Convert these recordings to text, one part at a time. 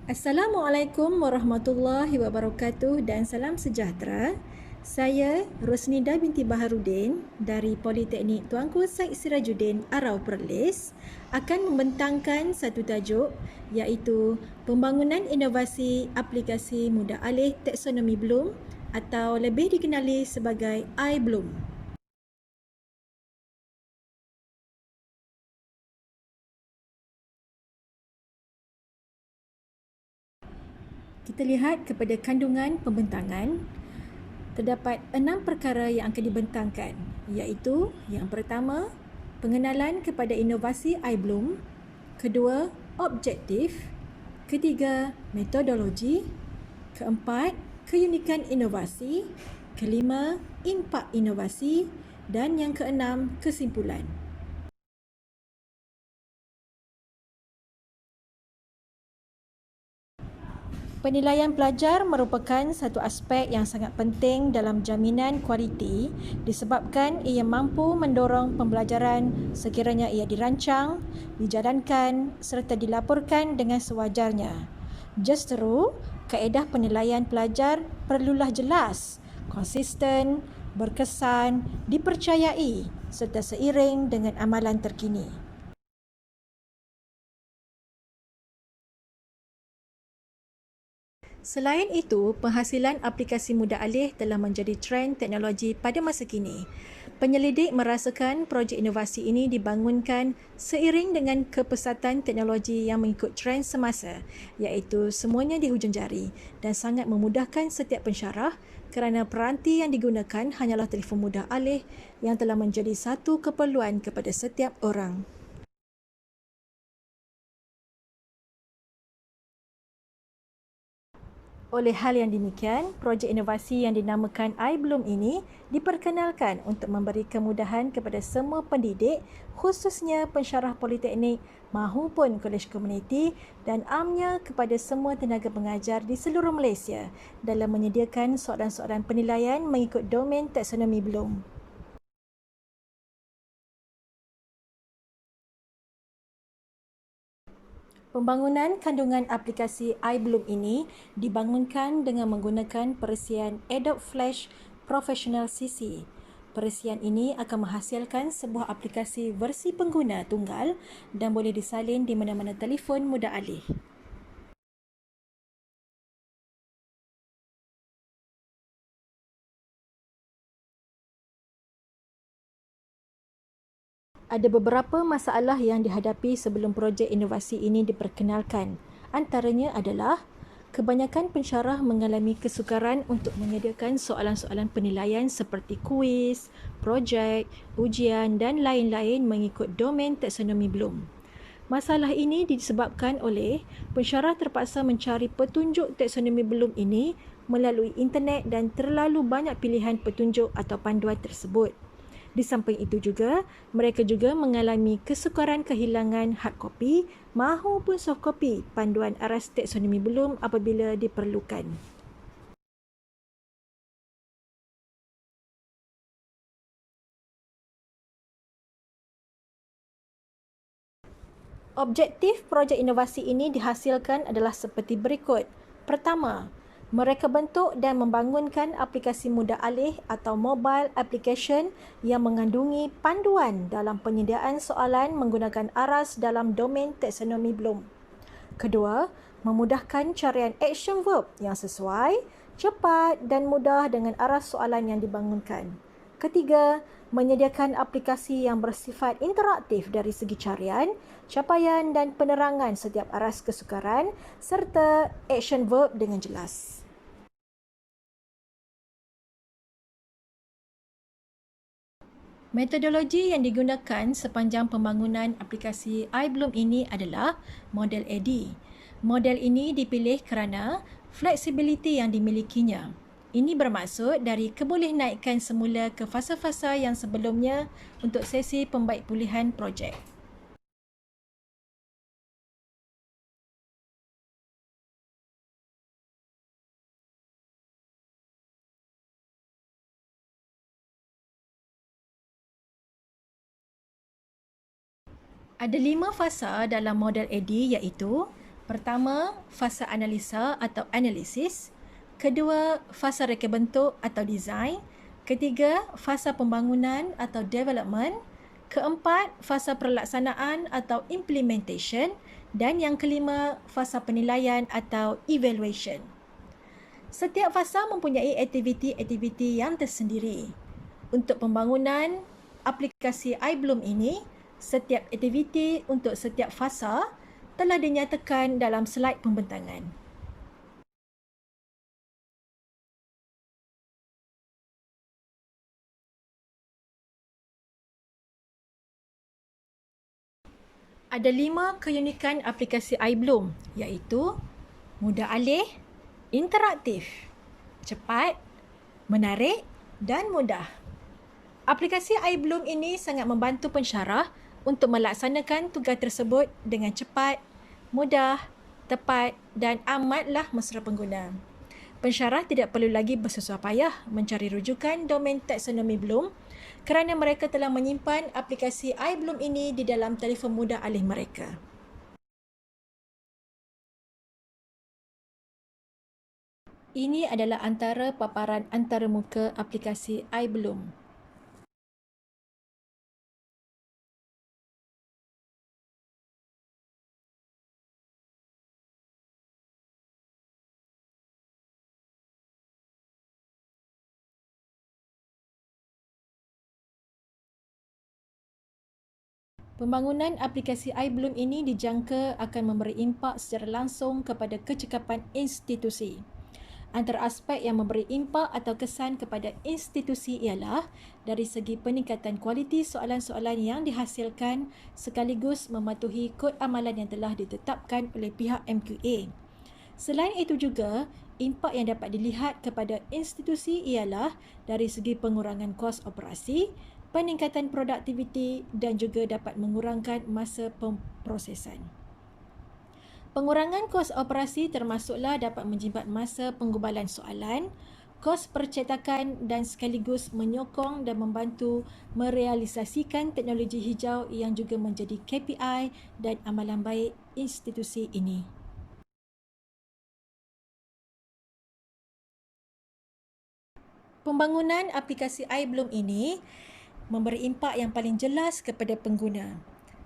Assalamualaikum warahmatullahi wabarakatuh dan salam sejahtera. Saya Rosnida binti Baharudin dari Politeknik Tuanku Said Sirajuddin Arau Perlis akan membentangkan satu tajuk iaitu Pembangunan Inovasi Aplikasi Mudah Alih Taksonomi Bloom atau lebih dikenali sebagai iBloom. Kita lihat kepada kandungan pembentangan. Terdapat 6 perkara yang akan dibentangkan, iaitu yang pertama, pengenalan kepada inovasi iBloom, kedua, objektif, ketiga, metodologi, keempat, keunikan inovasi, kelima, impak inovasi dan yang keenam, kesimpulan. Penilaian pelajar merupakan satu aspek yang sangat penting dalam jaminan kualiti disebabkan ia mampu mendorong pembelajaran sekiranya ia dirancang, dijalankan serta dilaporkan dengan sewajarnya. Justeru, kaedah penilaian pelajar perlulah jelas, konsisten, berkesan, dipercayai serta seiring dengan amalan terkini. Selain itu, penghasilan aplikasi mudah alih telah menjadi trend teknologi pada masa kini. Penyelidik merasakan projek inovasi ini dibangunkan seiring dengan kepesatan teknologi yang mengikut trend semasa, iaitu semuanya di hujung jari dan sangat memudahkan setiap pensyarah kerana peranti yang digunakan hanyalah telefon mudah alih yang telah menjadi satu keperluan kepada setiap orang. Oleh hal yang demikian, projek inovasi yang dinamakan iBloom ini diperkenalkan untuk memberi kemudahan kepada semua pendidik, khususnya pensyarah politeknik mahupun kolej komuniti dan amnya kepada semua tenaga pengajar di seluruh Malaysia dalam menyediakan soalan-soalan penilaian mengikut domain taksonomi Bloom. Pembangunan kandungan aplikasi iBloom ini dibangunkan dengan menggunakan perisian Adobe Flash Professional CC. Perisian ini akan menghasilkan sebuah aplikasi versi pengguna tunggal dan boleh disalin di mana-mana telefon mudah alih. Ada beberapa masalah yang dihadapi sebelum projek inovasi ini diperkenalkan. Antaranya adalah kebanyakan pensyarah mengalami kesukaran untuk menyediakan soalan-soalan penilaian seperti kuis, projek, ujian dan lain-lain mengikut domain taksonomi Bloom. Masalah ini disebabkan oleh pensyarah terpaksa mencari petunjuk taksonomi Bloom ini melalui internet dan terlalu banyak pilihan petunjuk atau panduan tersebut. Di samping itu juga, mereka juga mengalami kesukaran kehilangan hard copy mahupun soft copy panduan aras taksonomi Bloom apabila diperlukan. Objektif projek inovasi ini dihasilkan adalah seperti berikut. Pertama, mereka bentuk dan membangunkan aplikasi mudah alih atau mobile application yang mengandungi panduan dalam penyediaan soalan menggunakan aras dalam domain taksonomi Bloom. Kedua, memudahkan carian action verb yang sesuai, cepat dan mudah dengan aras soalan yang dibangunkan. Ketiga, menyediakan aplikasi yang bersifat interaktif dari segi carian, capaian dan penerangan setiap aras kesukaran serta action verb dengan jelas. Metodologi yang digunakan sepanjang pembangunan aplikasi iBloom ini adalah model AD. Model ini dipilih kerana fleksibiliti yang dimilikinya. Ini bermaksud dari keboleh naikkan semula ke fasa-fasa yang sebelumnya untuk sesi pembaik pulihan projek. Ada 5 fasa dalam model AD iaitu Pertama, fasa analisa atau analisis. Kedua, fasa reka bentuk atau design. Ketiga, fasa pembangunan atau development. Keempat, fasa perlaksanaan atau implementation. Dan yang kelima, fasa penilaian atau evaluation. Setiap fasa mempunyai aktiviti-aktiviti yang tersendiri. Untuk pembangunan aplikasi iBloom ini, setiap aktiviti untuk setiap fasa telah dinyatakan dalam slide pembentangan. Ada 5 keunikan aplikasi iBloom, iaitu mudah alih, interaktif, cepat, menarik dan mudah. Aplikasi iBloom ini sangat membantu pensyarah untuk melaksanakan tugas tersebut dengan cepat, mudah, tepat dan amatlah mesra pengguna. Pensyarah tidak perlu lagi bersusah payah mencari rujukan domain taksonomi Bloom kerana mereka telah menyimpan aplikasi iBloom ini di dalam telefon mudah alih mereka. Ini adalah antara paparan antaramuka aplikasi iBloom. Pembangunan aplikasi iBloom ini dijangka akan memberi impak secara langsung kepada kecekapan institusi. Antara aspek yang memberi impak atau kesan kepada institusi ialah dari segi peningkatan kualiti soalan-soalan yang dihasilkan sekaligus mematuhi kod amalan yang telah ditetapkan oleh pihak MQA. Selain itu juga, impak yang dapat dilihat kepada institusi ialah dari segi pengurangan kos operasi, peningkatan produktiviti dan juga dapat mengurangkan masa pemprosesan. Pengurangan kos operasi termasuklah dapat menjimat masa penggubalan soalan, kos percetakan dan sekaligus menyokong dan membantu merealisasikan teknologi hijau yang juga menjadi KPI dan amalan baik institusi ini. Pembangunan aplikasi iBloom ini memberi impak yang paling jelas kepada pengguna.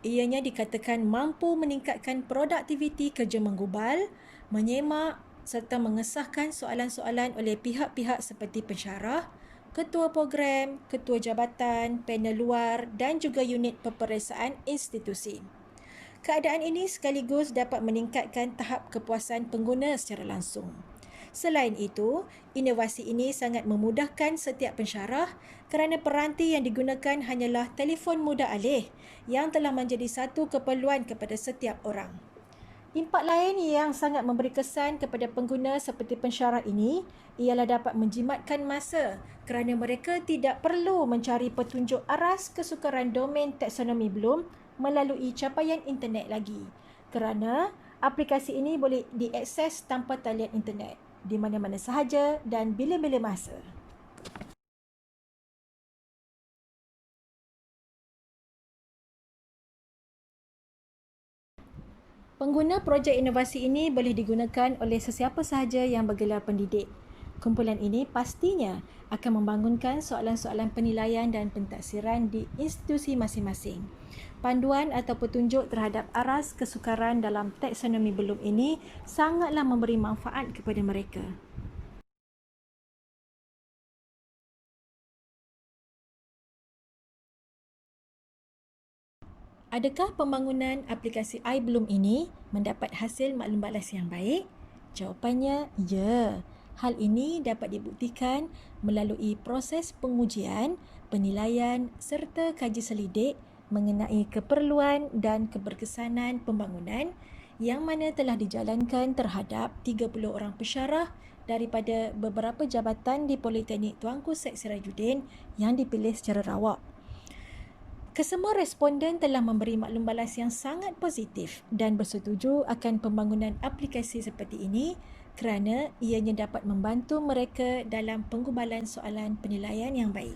Ianya dikatakan mampu meningkatkan produktiviti kerja menggubal, menyemak serta mengesahkan soalan-soalan oleh pihak-pihak seperti pensyarah, ketua program, ketua jabatan, panel luar dan juga unit peperiksaan institusi. Keadaan ini sekaligus dapat meningkatkan tahap kepuasan pengguna secara langsung. Selain itu, inovasi ini sangat memudahkan setiap pensyarah kerana peranti yang digunakan hanyalah telefon mudah alih yang telah menjadi satu keperluan kepada setiap orang. Impak lain yang sangat memberi kesan kepada pengguna seperti pensyarah ini ialah dapat menjimatkan masa kerana mereka tidak perlu mencari petunjuk aras kesukaran domain taksonomi Bloom melalui capaian internet lagi kerana aplikasi ini boleh diakses tanpa talian internet di mana-mana sahaja dan bila-bila masa. Pengguna projek inovasi ini boleh digunakan oleh sesiapa sahaja yang bergelar pendidik. Kumpulan ini pastinya akan membangunkan soalan-soalan penilaian dan pentaksiran di institusi masing-masing. Panduan atau petunjuk terhadap aras kesukaran dalam taksonomi Bloom ini sangatlah memberi manfaat kepada mereka. Adakah pembangunan aplikasi iBloom ini mendapat hasil maklum balas yang baik? Jawapannya, ya. Hal ini dapat dibuktikan melalui proses pengujian, penilaian serta kaji selidik mengenai keperluan dan keberkesanan pembangunan yang mana telah dijalankan terhadap 30 orang pensyarah daripada beberapa jabatan di Politeknik Tuanku Syed Sirajuddin yang dipilih secara rawak. Kesemua responden telah memberi maklum balas yang sangat positif dan bersetuju akan pembangunan aplikasi seperti ini kerana ianya dapat membantu mereka dalam penggubalan soalan penilaian yang baik.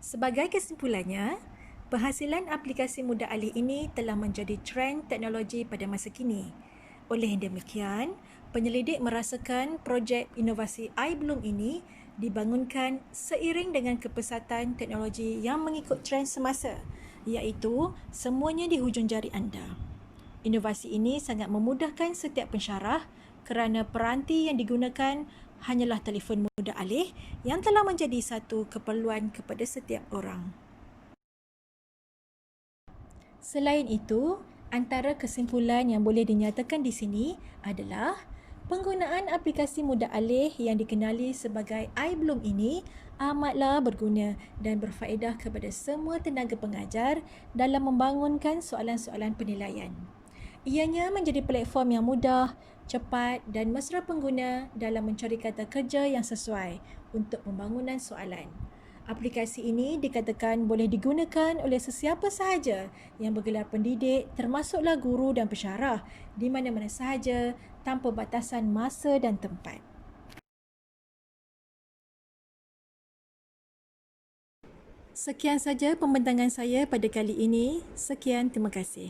Sebagai kesimpulannya, Penghasilan aplikasi mudah alih ini telah menjadi trend teknologi pada masa kini. Oleh demikian, penyelidik merasakan projek inovasi iBloom ini dibangunkan seiring dengan kepesatan teknologi yang mengikut trend semasa, iaitu semuanya di hujung jari anda. Inovasi ini sangat memudahkan setiap pensyarah kerana peranti yang digunakan hanyalah telefon mudah alih yang telah menjadi satu keperluan kepada setiap orang. Selain itu, antara kesimpulan yang boleh dinyatakan di sini adalah penggunaan aplikasi mudah alih yang dikenali sebagai iBloom ini amatlah berguna dan berfaedah kepada semua tenaga pengajar dalam membangunkan soalan-soalan penilaian. Ianya menjadi platform yang mudah, cepat dan mesra pengguna dalam mencari kata kerja yang sesuai untuk pembangunan soalan. Aplikasi ini dikatakan boleh digunakan oleh sesiapa sahaja yang bergelar pendidik, termasuklah guru dan pensyarah di mana-mana sahaja tanpa batasan masa dan tempat. Sekian saja pembentangan saya pada kali ini. Sekian, terima kasih.